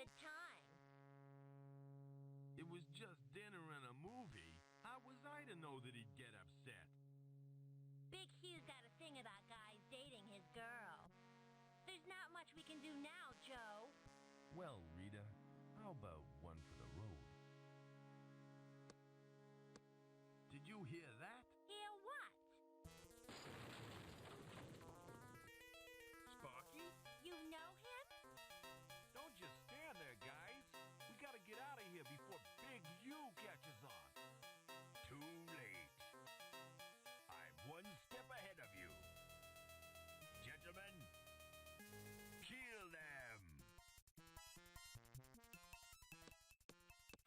good time. It was just dinner and a movie. How was I to know that he'd get upset? Big Hugh's got a thing about guys dating his girl. There's not much we can do now, Joe. Well, Rita, how about one for the road? Did you hear that? Hear what? Sparky? You know him? Don't just stand there, guys. We gotta get out of here before Big Hugh catches on. Too late. I'm one step ahead of you. Gentlemen, kill them.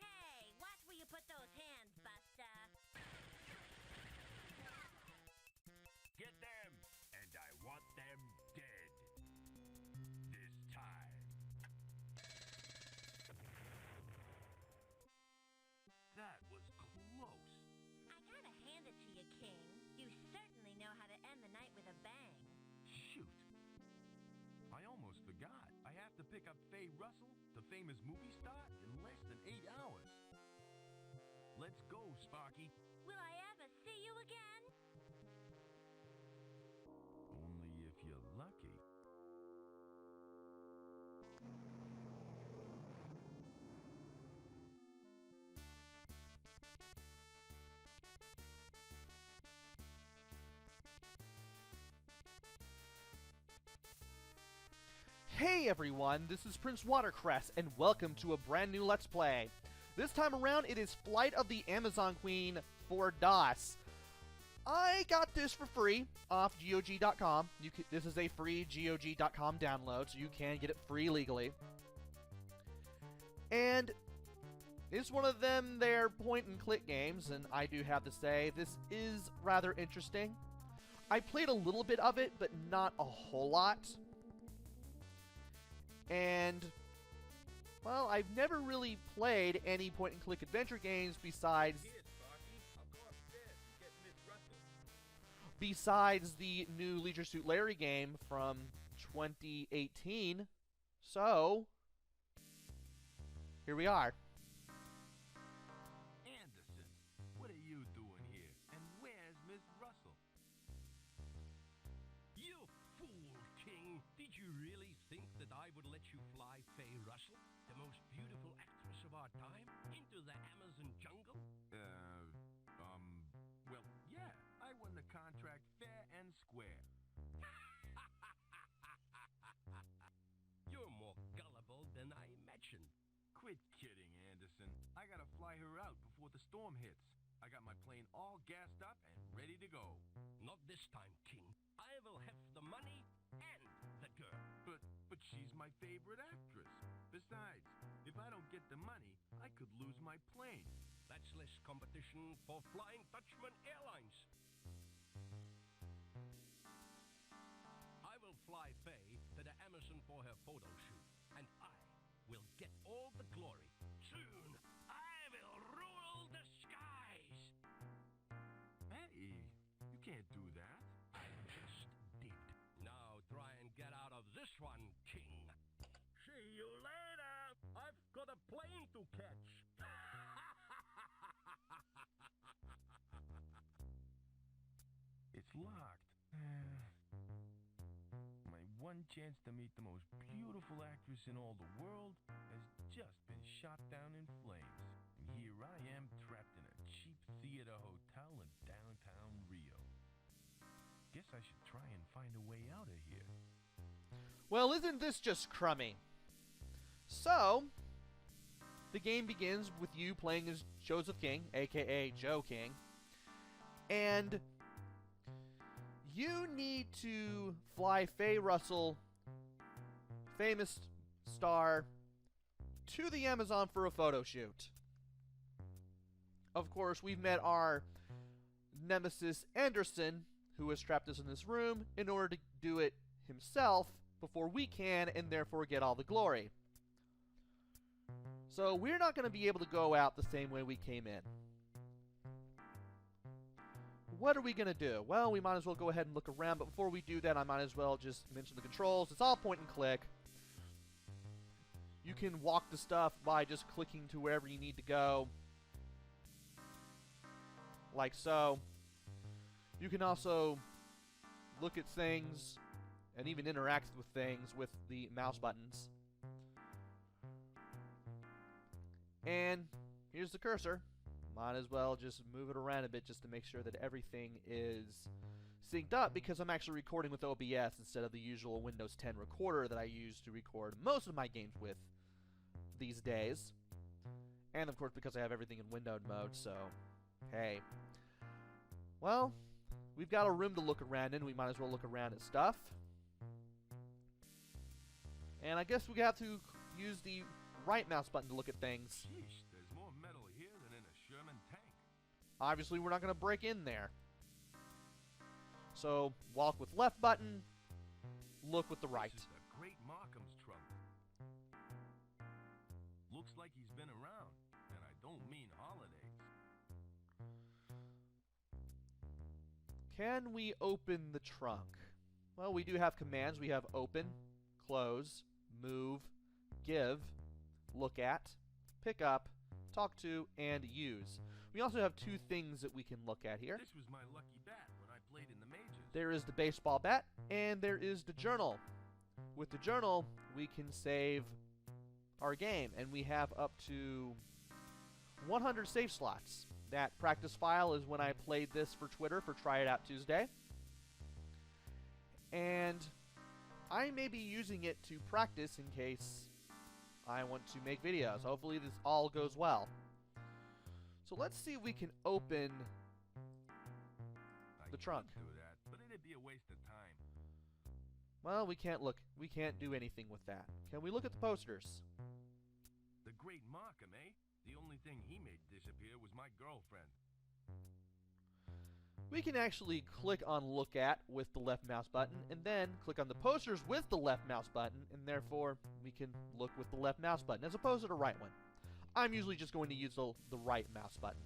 Hey, watch where you put those hands, Buster. Get them, and I want them dead. This time. That was close. I gotta hand it to you, King. You certainly know how to end the night with a bang. Shoot. I almost forgot. I have to pick up Faye Russell, the famous movie star, in less than 8 hours. Let's go, Sparky. Will I ever see you again? Only if you're lucky. Hey everyone, this is PrinceWatercress, and welcome to a brand new Let's Play. This time around, it is Flight of the Amazon Queen for DOS. I got this for free off GOG.com. This is a free GOG.com download, so you can get it free legally. And it's one of them their point-and-click games, and I do have to say, this is rather interesting. I played a little bit of it, but not a whole lot. And, well, I've never really played any point-and-click adventure games besides the new Leisure Suit Larry game from 2018. So, here we are. Anderson, what are you doing here? And where's Miss Russell? You fool, King! Did you really think that I would let you fly Faye Russell, the most beautiful actress of our time, into the Amazon jungle? Well, yeah, I won the contract fair and square. You're more gullible than I imagined. Quit kidding, Anderson. I gotta fly her out before the storm hits. I got my plane all gassed up and ready to go. Not this time, King. I will have the money and the girl. But she's my favorite actress. Besides, if I don't get the money, I could lose my plane. That's less competition for Flying Dutchman Airlines. I will fly Faye to the Amazon for her photo shoot, and I will get all the glory. Soon, I will rule the skies. Hey, you can't do that. I just did. Now try and get out of this one, King. See you later. I've got a plane to catch. It's locked. My one chance to meet the most beautiful actress in all the world has just been shot down in flames. And here I am trapped in a cheap theater hotel in downtown Rio. Guess I should try and find a way out of here. Well, isn't this just crummy? So, the game begins with you playing as Joseph King, aka Joe King, and you need to fly Faye Russell, famous star, to the Amazon for a photo shoot. Of course, we've met our nemesis Anderson, who has trapped us in this room in order to do it himself before we can, and therefore get all the glory. So we're not going to be able to go out the same way we came in. What are we going to do? Well, we might as well go ahead and look around, but before we do that, I might as well just mention the controls. It's all point and click. You can walk the stuff by just clicking to wherever you need to go. Like so. You can also look at things and even interact with things with the mouse buttons. And here's the cursor. Might as well just move it around a bit just to make sure that everything is synced up, because I'm actually recording with OBS instead of the usual Windows 10 recorder that I use to record most of my games with these days. And of course because I have everything in windowed mode, so hey. Well, we've got a room to look around in. We might as well look around at stuff. And I guess we have to use the right mouse button to look at things. Sheesh, there's more metal here than in a Sherman tank. Obviously, we're not going to break in there. So, walk with left button, look with the right. This is the Great Markham's trunk. Looks like he's been around, and I don't mean holidays. Can we open the trunk? Well, we do have commands. We have open, close, move, give, look at, pick up, talk to, and use. We also have two things that we can look at here. This was my lucky bat when I played in the majors. There is the baseball bat, and there is the journal. With the journal, we can save our game, and we have up to 100 save slots. That practice file is when I played this for Twitter for Try It Out Tuesday. And I may be using it to practice in case I want to make videos. Hopefully this all goes well. So let's see if we can open the trunk. I could do that, but it'd be a waste of time. Well, we can't look. We can't do anything with that. Can we look at the posters? The Great Markham, eh? The only thing he made disappear was my girlfriend. We can actually click on look at with the left mouse button, and then click on the posters with the left mouse button, and therefore we can look with the left mouse button as opposed to the right one. I'm usually just going to use the right mouse button.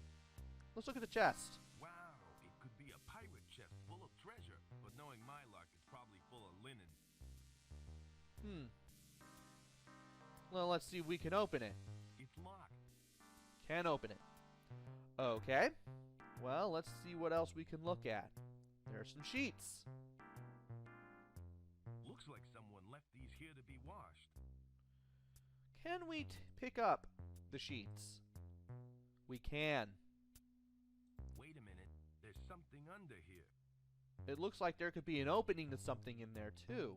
Let's look at the chest. Wow, it could be a pirate chest full of treasure, but knowing my luck, it's probably full of linen. Well, let's see if we can open it. It's locked. Can open it. Okay. Well, let's see what else we can look at. There are some sheets. Looks like someone left these here to be washed. Can we pick up the sheets? We can. Wait a minute, there's something under here. It looks like there could be an opening to something in there too.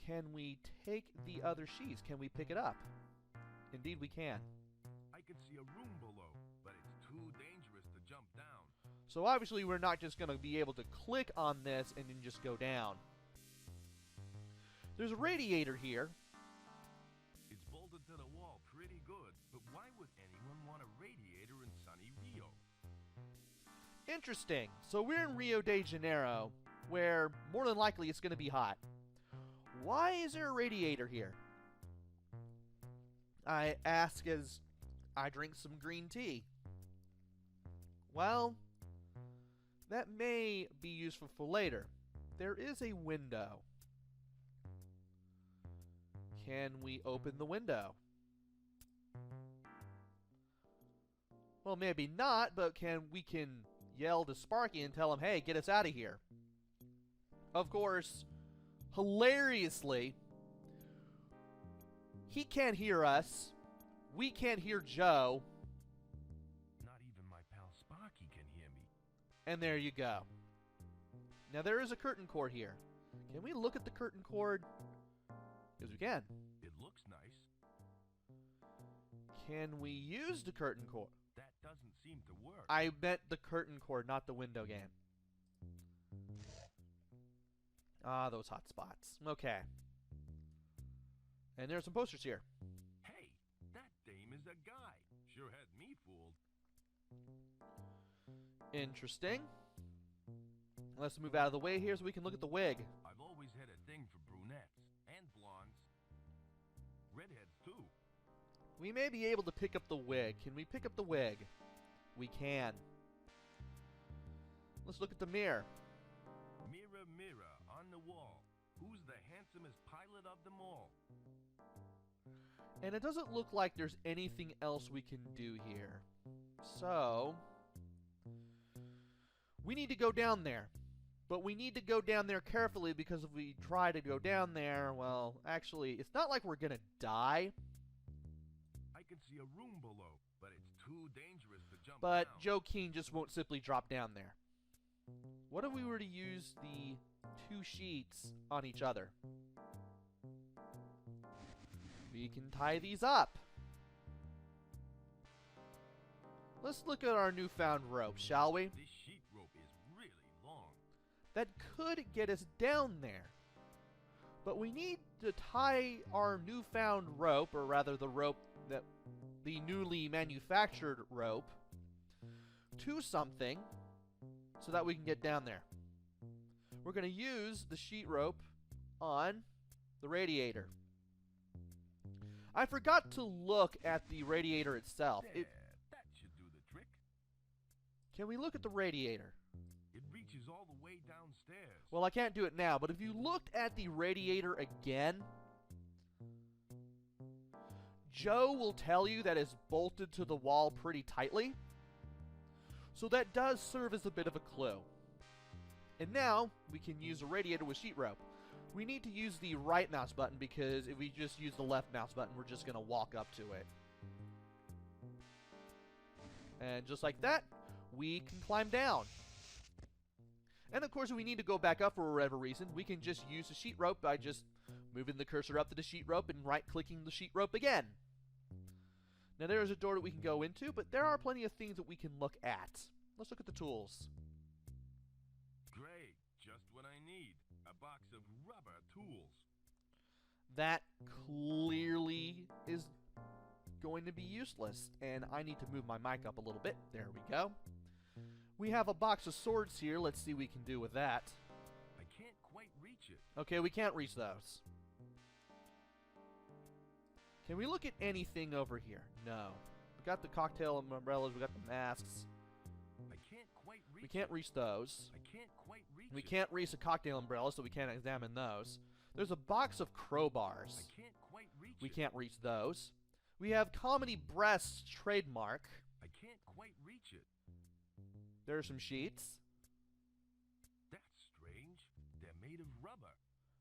Can we take the other sheets? Can we pick it up? Indeed we can. I can see a room below, but it's too dangerous to jump down. So obviously we're not just going to be able to click on this and then just go down. There's a radiator here. It's bolted to the wall pretty good, but why would anyone want a radiator in sunny Rio? Interesting. So we're in Rio de Janeiro, where more than likely it's going to be hot. Why is there a radiator here? I ask as I drink some green tea. Well, that may be useful for later. There is a window. Can we open the window? Well, maybe not, but we can yell to Sparky and tell him, hey, get us out of here. Of course, hilariously, he can't hear us. We can't hear Joe. Not even my pal Sparky can hear me. And there you go. Now there is a curtain cord here. Can we look at the curtain cord? Yes, we can. It looks nice. Can we use the curtain cord? That doesn't seem to work. I meant the curtain cord, not the window game. Ah, those hot spots. Okay. And there's some posters here. Hey, that dame is a guy. Sure had me fooled. Interesting. Let's move out of the way here so we can look at the wig. I've always had a thing for brunettes and blondes. Redheads, too. We may be able to pick up the wig. Can we pick up the wig? We can. Let's look at the mirror. Mirror, mirror, on the wall. Who's the handsomest pilot of them all? And it doesn't look like there's anything else we can do here. So, we need to go down there. But we need to go down there carefully, because if we try to go down there, well, actually, it's not like we're gonna die. I can see a room below, but it's too dangerous to jump But down. Joe King just won't simply drop down there. What if we were to use the 2 sheets on each other? We can tie these up. Let's look at our newfound rope, shall we? This sheet rope is really long. That could get us down there. But we need to tie our newfound rope, or rather the newly manufactured rope, to something so that we can get down there. We're going to use the sheet rope on the radiator. I forgot to look at the radiator itself. There, that should do the trick. Can we look at the radiator? It reaches all the way downstairs. Well, I can't do it now, but if you looked at the radiator again, Joe will tell you that it's bolted to the wall pretty tightly. So that does serve as a bit of a clue. And now, we can use a radiator with sheet rope. We need to use the right mouse button, because if we just use the left mouse button, we're just going to walk up to it. And just like that, we can climb down. And of course, if we need to go back up for whatever reason, we can just use the sheet rope by just moving the cursor up to the sheet rope and right-clicking the sheet rope again. Now there is a door that we can go into, but there are plenty of things that we can look at. Let's look at the tools. Great, just what I need. A box of rubber tools. That clearly is going to be useless, and I need to move my mic up a little bit. There we go. We have a box of swords here. Let's see what we can do with that. I can't quite reach it. Okay, we can't reach those. Can we look at anything over here? No. We got the cocktail umbrellas. We got the masks. I can't quite reach We can't reach those. I can't quite reach We it. can't reach the cocktail umbrellas, so we can't examine those. There's a box of crowbars. I can't quite reach We it. can't reach those. We have comedy breasts trademark. I can't quite reach it. There are some sheets. That's strange. They're made of rubber.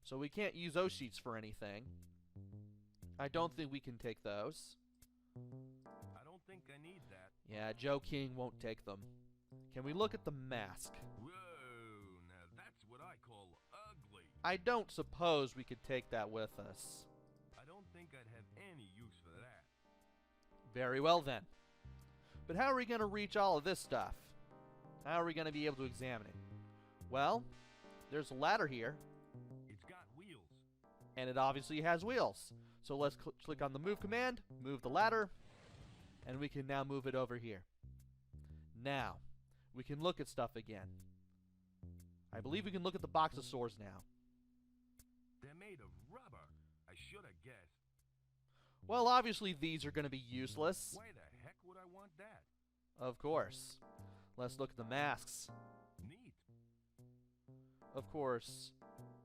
So we can't use those sheets for anything. I don't think we can take those. I don't think I need that. Yeah, Joe King won't take them. Can we look at the mask? Whoa, now that's what I call ugly. I don't suppose we could take that with us. I don't think I'd have any use for that. Very well then. But how are we going to reach all of this stuff? How are we going to be able to examine it? Well, there's a ladder here, It's got wheels. and it obviously has wheels. So let's click on the move command, move the ladder, and we can now move it over here. Now, we can look at stuff again. I believe we can look at the box of swords now. They're made of rubber. I should have guessed. Well, obviously these are going to be useless. Why the heck would I want that? Of course. Let's look at the masks. Neat. Of course.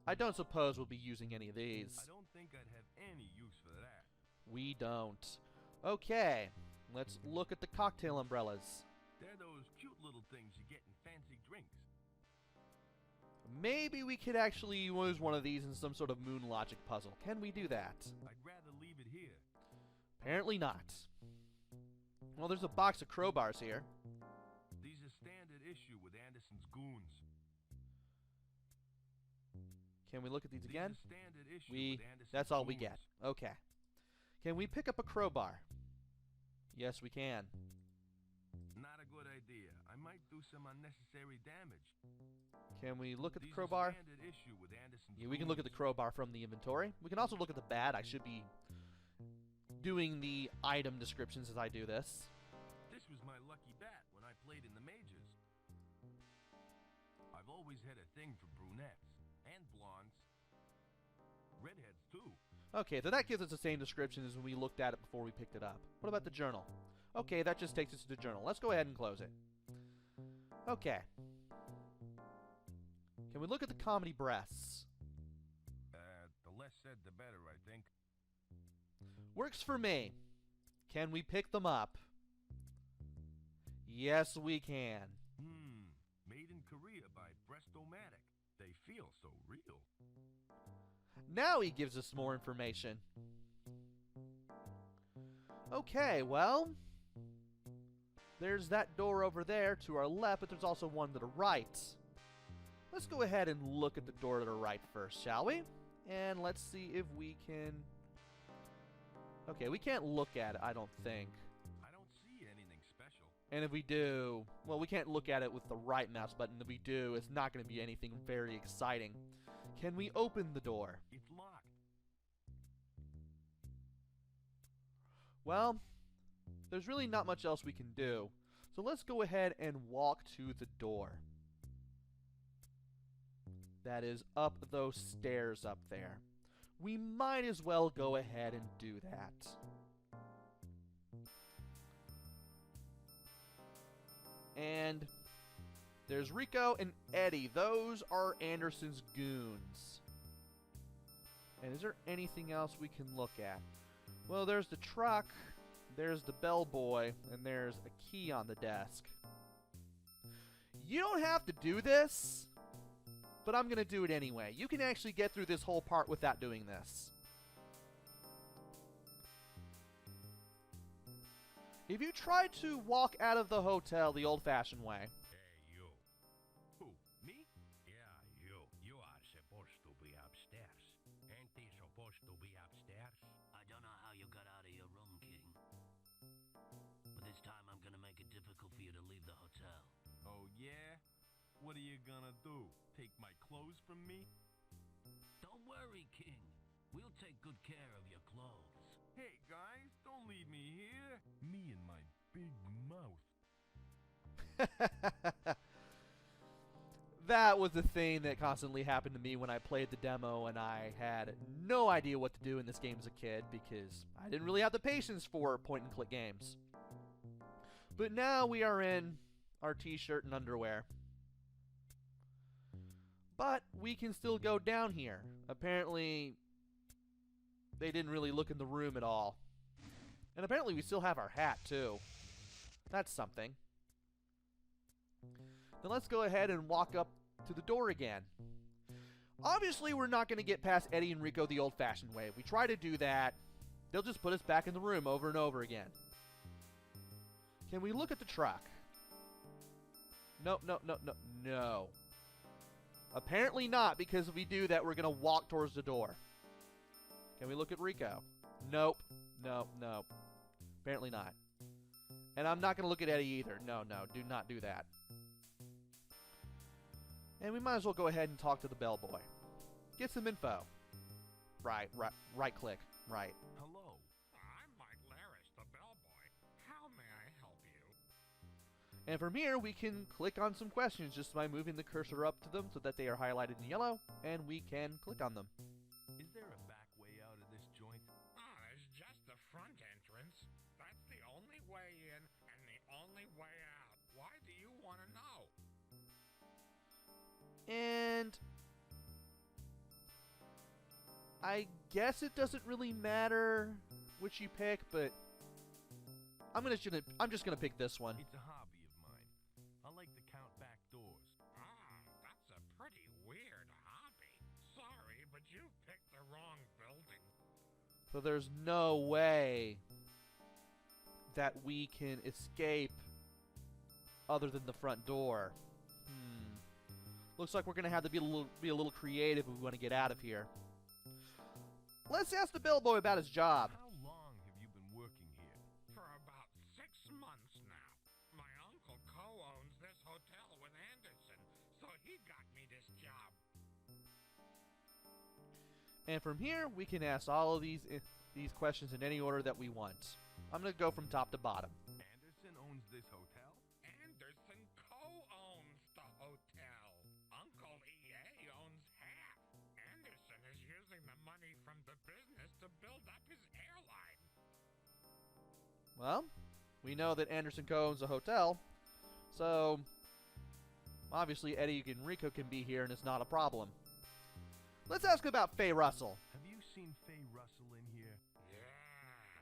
I don't suppose we'll be using any of these. I don't think I'd have any use for that. We don't. Okay, let's look at the cocktail umbrellas. They're those cute little things you get in fancy drinks. Maybe we could actually use one of these in some sort of moon logic puzzle. Can we do that? I'd rather leave it here. Apparently not. Well, there's a box of crowbars here. These are standard issue with Anderson's goons. Can we look at these These again? are standard issue We, with Anderson's that's all we goons. get. Okay. Can we pick up a crowbar? Yes, we can. Not a good idea. I might do some unnecessary damage. Can we look at the These crowbar? are standard issue with Anderson's Yeah, we can look at the crowbar from the inventory. We can also look at the bat. I should be doing the item descriptions as I do this. This was my lucky bat when I played in the majors. I've always had a thing for brunettes and blondes. Redheads too. Okay, so that gives us the same description as when we looked at it before we picked it up. What about the journal? Okay, that just takes us to the journal. Let's go ahead and close it. Okay. Can we look at the comedy breasts? The less said, the better, I think. Works for me. Can we pick them up? Yes, we can. Made in Korea by Breast-O-Matic. They feel so real. Now he gives us more information. Okay, well, there's that door over there to our left, but there's also one to the right. Let's go ahead and look at the door to the right first, shall we? And let's see if we can... Okay, we can't look at it, I don't think. I don't see anything special. And if we do... Well, we can't look at it with the right mouse button. If we do, it's not going to be anything very exciting. Can we open the door? It's locked. Well, there's really not much else we can do. So let's go ahead and walk to the door. That is up those stairs up there. We might as well go ahead and do that. And there's Rico and Eddie. Those are Anderson's goons. And is there anything else we can look at? Well, there's the truck, there's the bellboy, and there's a key on the desk. You don't have to do this, but I'm going to do it anyway. You can actually get through this whole part without doing this. If you try to walk out of the hotel the old-fashioned way... Hey, you. Who, me? Yeah, you. You are supposed to be upstairs. Ain't they supposed to be upstairs? I don't know how you got out of your room, King. But this time I'm gonna make it difficult for you to leave the hotel. Oh, yeah? What are you gonna do? Take my clothes from me? Don't worry, King. We'll take good care of your clothes. Hey, guys, don't leave me here. Me and my big mouth. That was the thing that constantly happened to me when I played the demo and I had no idea what to do in this game as a kid because I didn't really have the patience for point-and-click games. But now we are in our t-shirt and underwear. But we can still go down here. Apparently, they didn't really look in the room at all. And apparently we still have our hat, too. That's something. Then let's go ahead and walk up to the door again. Obviously, we're not going to get past Eddie and Rico the old-fashioned way. If we try to do that, they'll just put us back in the room over and over again. Can we look at the truck? No, no, no, no, no. Apparently not, because if we do that, we're going to walk towards the door. Can we look at Rico? Nope. No, no. Apparently not. And I'm not going to look at Eddie either. No, no, do not do that. And we might as well go ahead and talk to the bellboy. Get some info. Right click. Right. Hello. I'm Mike Laris, the bellboy. How may I help you? And from here, we can click on some questions just by moving the cursor up to them so that they are highlighted in yellow, and we can click on them. Is there a back way out of this joint? There's just the front entrance. That's the only way in and the only way out. Why do you want to know? And I guess it doesn't really matter which you pick, but I'm just gonna pick this one. It's a hobby of mine. I like to count back doors. That's a pretty weird hobby. Sorry, but you picked the wrong building. So there's no way that we can escape other than the front door. Looks like we're gonna have to be a little creative if we want to get out of here. Let's ask the bellboy about his job. How long have you been working here? For about 6 months now. My uncle co-owns this hotel with Anderson, so he got me this job. And from here, we can ask all of these questions in any order that we want. I'm gonna go from top to bottom. Anderson owns this hotel? Anderson co-owns the hotel. Uncle EA owns half. Anderson is using the money from the business to build up his airline. Well, we know that Anderson co-owns a hotel, so obviously Eddie and Rico can be here and it's not a problem. Let's ask about Faye Russell. Have you seen Faye Russell in here? Yeah,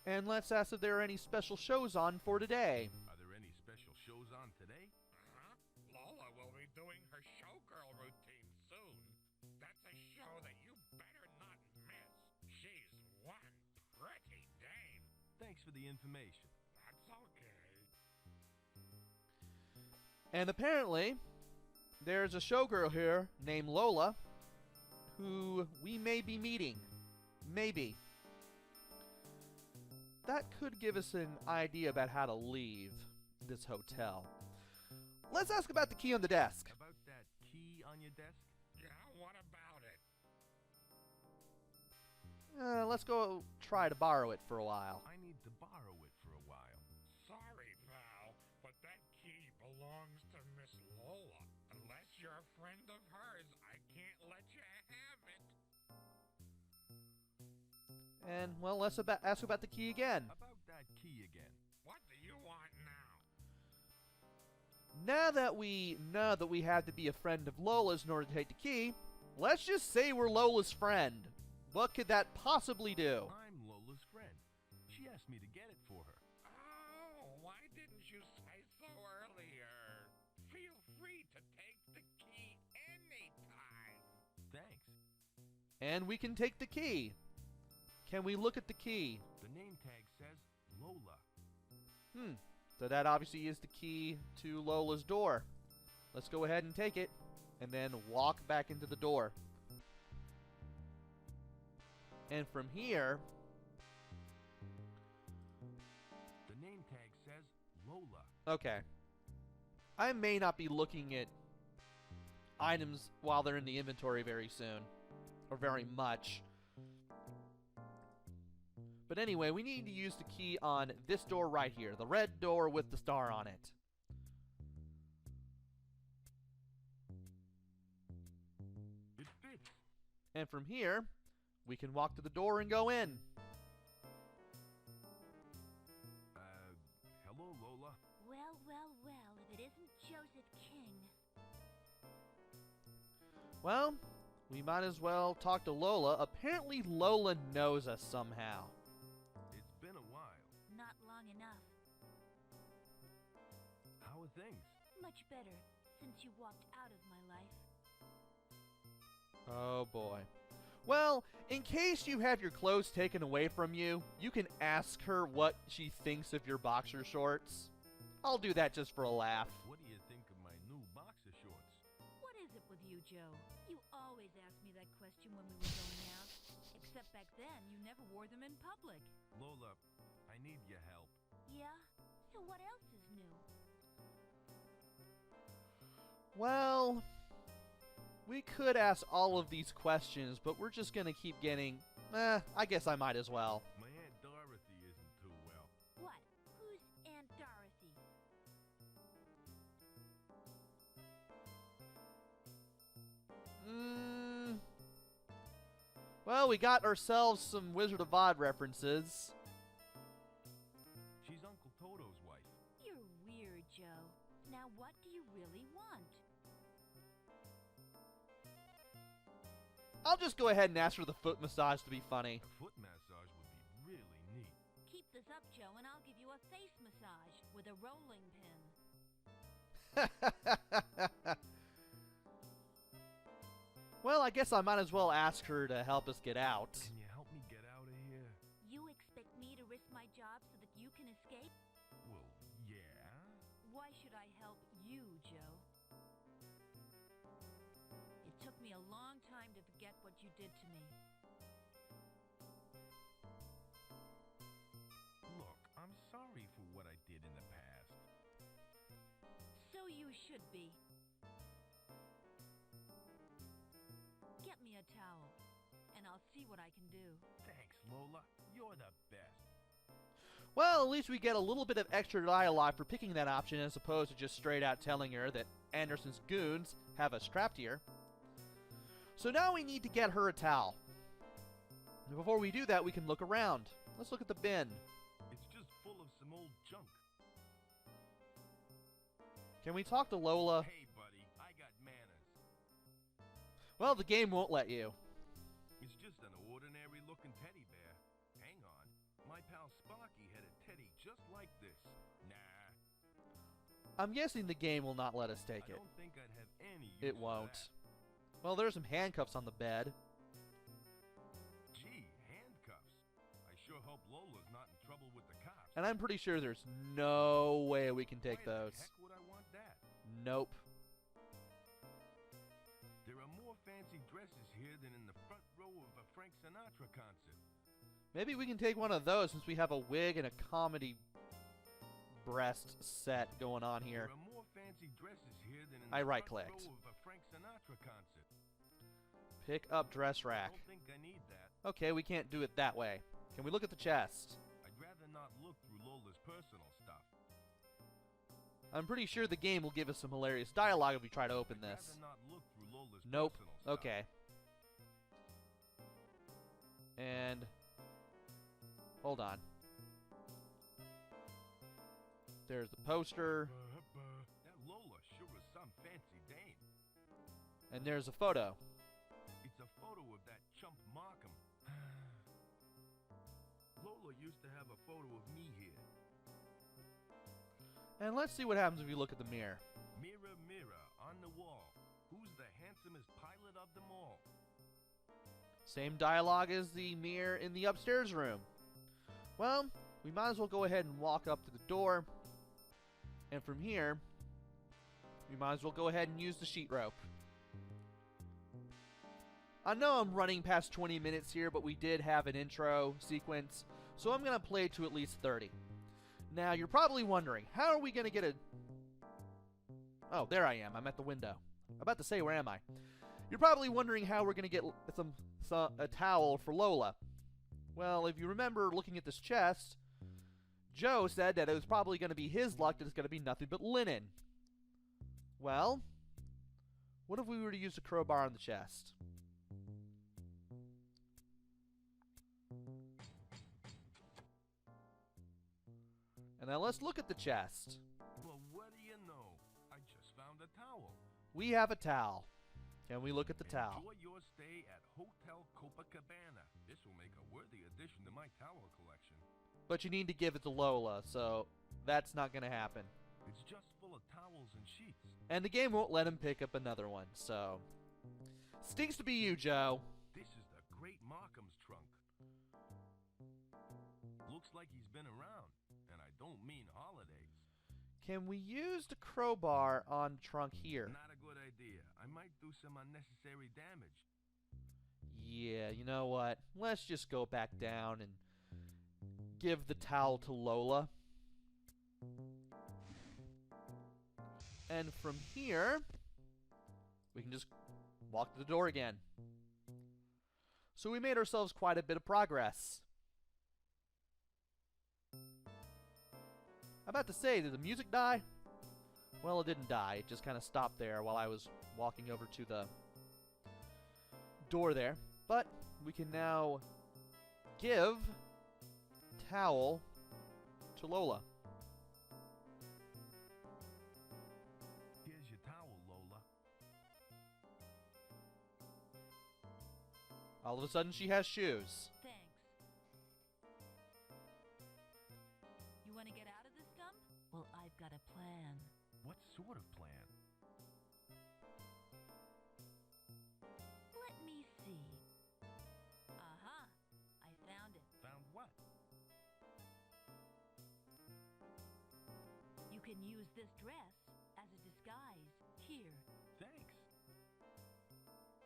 And let's ask if there are any special shows on for today. Are there any special shows on today? Lola will be doing her showgirl routine soon. That's a show that you better not miss. She's one pretty dame. Thanks for the information. That's okay. And apparently, there's a showgirl here named Lola who we may be meeting. Maybe. That could give us an idea about how to leave this hotel. Let's ask about the key on the desk. About that key on your desk? Yeah, what about it? Let's go try to borrow it for a while. I need to borrow it for a while. Sorry, pal, but that key belongs to Miss Lola. Unless you're a friend of hers, I can't let you have it. And, well, let's ask about the key again. About that key again. What do you want now? Now that we know that we have to be a friend of Lola's in order to take the key, let's just say we're Lola's friend. What could that possibly do? I'm Lola's friend. She asked me to get it for her. Oh, why didn't you say so earlier? Feel free to take the key anytime. Thanks. And we can take the key. Can we look at the key? The name tag says Lola. So that obviously is the key to Lola's door. Let's go ahead and take it, and then walk back into the door. And from here, The name tag says Lola. okay. I may not be looking at items while they're in the inventory very soon, or very much. But anyway, we need to use the key on this door right here, the red door with the star on it. It fits. And from here, we can walk to the door and go in. Hello, Lola. Well, well, well, if it isn't Joseph King. Well, we might as well talk to Lola. Apparently Lola knows us somehow. It's been a while. Not long enough. How are things? Much better since you walked out of my life. Oh boy. Well, in case you have your clothes taken away from you, you can ask her what she thinks of your boxer shorts. I'll do that just for a laugh. What do you think of my new boxer shorts? What is it with you, Joe? You always ask me that question when we were going out. Except back then, you never wore them in public. Lola, I need your help. Yeah? So what else is new? Well, we could ask all of these questions, but we're just gonna keep getting... I guess I might as well. My Aunt Dorothy isn't too well. What? Who's Aunt Dorothy? Well, we got ourselves some Wizard of Oz references. She's Uncle Toto's wife. You're weird, Joe. Now what do you really want? I'll just go ahead and ask for the foot massage to be funny. A foot massage would be really neat. Keep this up, Joe, and I'll give you a face massage with a rolling pin. Well, I guess I might as well ask her to help us get out. Can you help me get out of here? You expect me to risk my job so that you can escape? Well, yeah. Why should I help you, Joe? It took me a long time to forget what you did to me. Look, I'm sorry for what I did in the past. So you should be. Get me a towel, and I'll see what I can do. Thanks, Lola. You're the best. Well, at least we get a little bit of extra dialogue for picking that option as opposed to just straight out telling her that Anderson's goons have us trapped here. So now we need to get her a towel. And before we do that, we can look around. Let's look at the bin. It's just full of some old junk. Can we talk to Lola? Hey, buddy, I got manners. Well, the game won't let you. It's just an ordinary-looking teddy bear. Hang on. My pal Sparky had a teddy just like this. Nah, I'm guessing the game will not let us take I it. don't think I'd have any use It for won't. that. Well, there's some handcuffs on the bed. Gee, handcuffs. I sure hope Lola's not in trouble with the cops. And I'm pretty sure there's no way we can take Why those. the heck would I want that? Nope. There are more fancy dresses here than in the front row of a Frank Sinatra concert. Maybe we can take one of those since we have a wig and a comedy breast set going on here. There are more fancy dresses here than in I the front right-clicked. row of a Frank Sinatra concert. Pick up dress I rack. don't think I need that. Okay, we can't do it that way. Can we look at the chest? I'd rather not look through Lola's personal stuff. I'm pretty sure the game will give us some hilarious dialogue if we try to open I'd this. rather not look through Lola's Nope. personal stuff. Okay. And hold on. There's the poster, That Lola sure is some fancy dame. and there's a photo. It's a photo of that chump Markham. Lola used to have a photo of me here. And let's see what happens if you look at the mirror. Mirror, mirror, on the wall. Who's the handsomest pilot of them all? Same dialogue as the mirror in the upstairs room. Well, we might as well go ahead and walk up to the door. And from here, we might as well go ahead and use the sheet rope. I know I'm running past 20 minutes here, but we did have an intro sequence, so I'm going to play to at least 30. Now, you're probably wondering, how are we going to get a... Oh, there I am. I'm at the window. I'm about to say, where am I? You're probably wondering how we're going to get a towel for Lola. Well, if you remember looking at this chest, Joe said that it was probably going to be his luck that it's going to be nothing but linen. Well, what if we were to use a crowbar on the chest? And now let's look at the chest. Well, what do you know? I just found a towel. We have a towel. Can we look at the towel? Enjoy your stay at Hotel Copacabana. This will make a worthy addition to my towel collection. But you need to give it to Lola, so that's not going to happen. It's just full of towels and sheets. And the game won't let him pick up another one, so... Stinks to be you, Joe. This is the great Markham's trunk. Looks like he's been around, and I don't mean holidays. Can we use the crowbar on trunk here? Not a good idea. I might do some unnecessary damage. Yeah, you know what? Let's just go back down and give the towel to Lola. And from here, we can just walk to the door again. So we made ourselves quite a bit of progress. I'm about to say, did the music die? Well, it didn't die. It just kind of stopped there while I was walking over to the door there. But we can now give towel to Lola. Here's your towel, Lola. All of a sudden, she has shoes. Thanks. You want to get out of this dump? Well, I've got a plan. What sort of plan? Let me see. Uh-huh. I found it. Found what? You can use this dress as a disguise. Here. Thanks.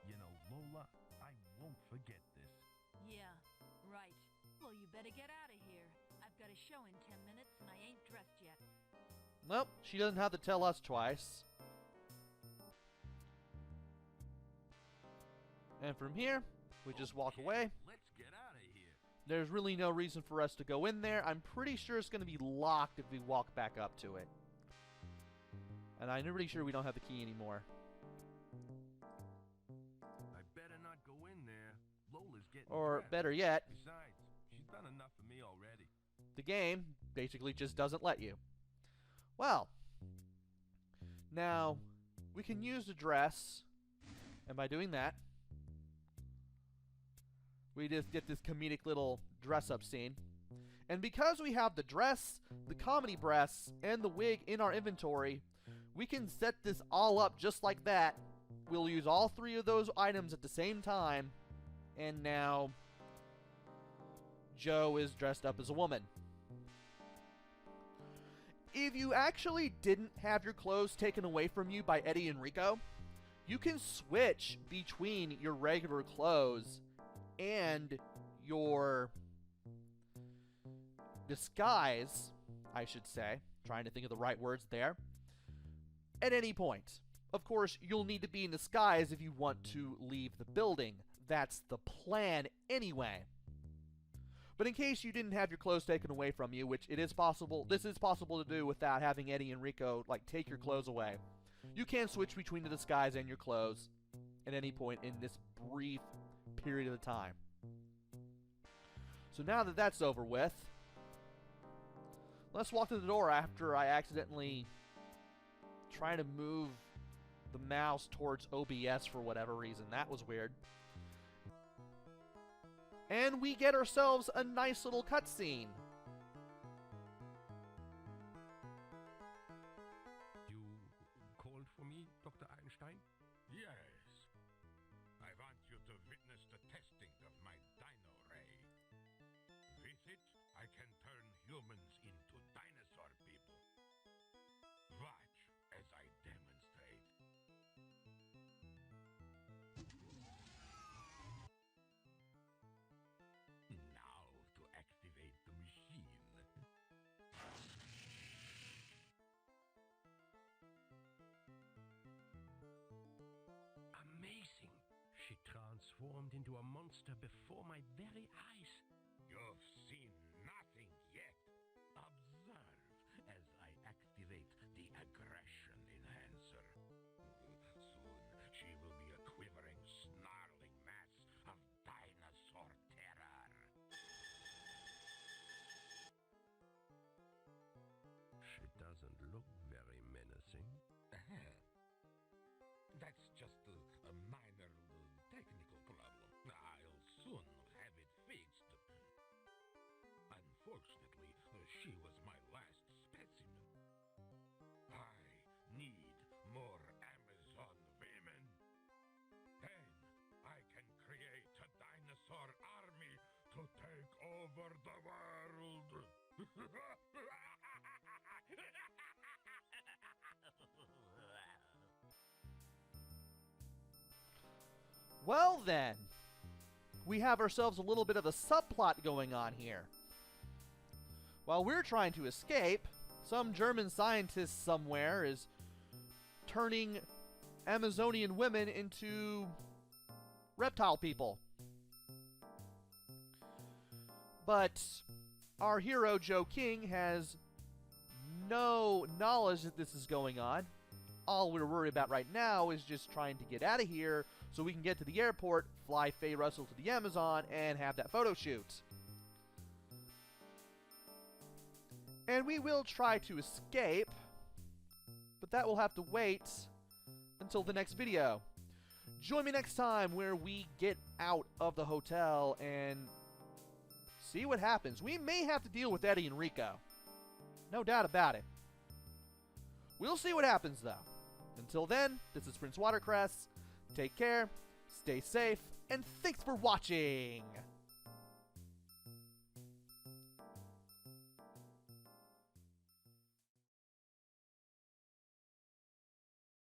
You know, Lola, I won't forget this. Yeah, right. Well, you better get out of here. I've got a show in 10 minutes and I ain't dressed yet. Nope, she doesn't have to tell us twice. And from here, we just walk Okay, away. Let's get out of here. There's really no reason for us to go in there. I'm pretty sure it's going to be locked if we walk back up to it. And I'm pretty sure we don't have the key anymore. I better not go in there. Lola's getting Or dressed. better yet, Besides, she's done enough for me already. the game basically just doesn't let you. Well, now we can use the dress, and by doing that, we just get this comedic little dress-up scene. And because we have the dress, the comedy breasts, and the wig in our inventory, we can set this all up just like that. We'll use all 3 of those items at the same time, and now Joe is dressed up as a woman. If you actually didn't have your clothes taken away from you by Eddie and Rico, you can switch between your regular clothes and your disguise, I should say. Trying to think of the right words there. At any point. Of course, you'll need to be in disguise if you want to leave the building. That's the plan anyway. But in case you didn't have your clothes taken away from you, which it is possible, this is possible to do without having Eddie and Rico, like, take your clothes away. You can switch between the disguise and your clothes at any point in this brief period of time. So now that that's over with, let's walk to the door after I accidentally try to move the mouse towards OBS for whatever reason. That was weird. And we get ourselves a nice little cutscene. You called for me, Dr. Einstein? Yes. I want you to witness the testing of my dino ray. With it, I can turn humans into dinosaur people. Watch as I demonstrate. Now to activate the machine. Amazing! She transformed into a monster before my very eyes. You've seen nothing yet. Observe as I activate the aggression enhancer. Soon she will be a quivering, snarling mass of dinosaur terror. She doesn't look very menacing. That's just a minor technical problem. I'll soon have it fixed. Unfortunately, she was my last specimen. I need more Amazon women. Then I can create a dinosaur army to take over the world. Well then, we have ourselves a little bit of a subplot going on here. While we're trying to escape, some German scientist somewhere is turning Amazonian women into reptile people. But our hero, Joe King, has no knowledge that this is going on. All we're worried about right now is just trying to get out of here so we can get to the airport, fly Faye Russell to the Amazon, and have that photo shoot. And we will try to escape, but that will have to wait until the next video. Join me next time where we get out of the hotel and see what happens. We may have to deal with Eddie and Rico. No doubt about it. We'll see what happens, though. Until then, this is PrinceWatercress. Take care, stay safe, and thanks for watching!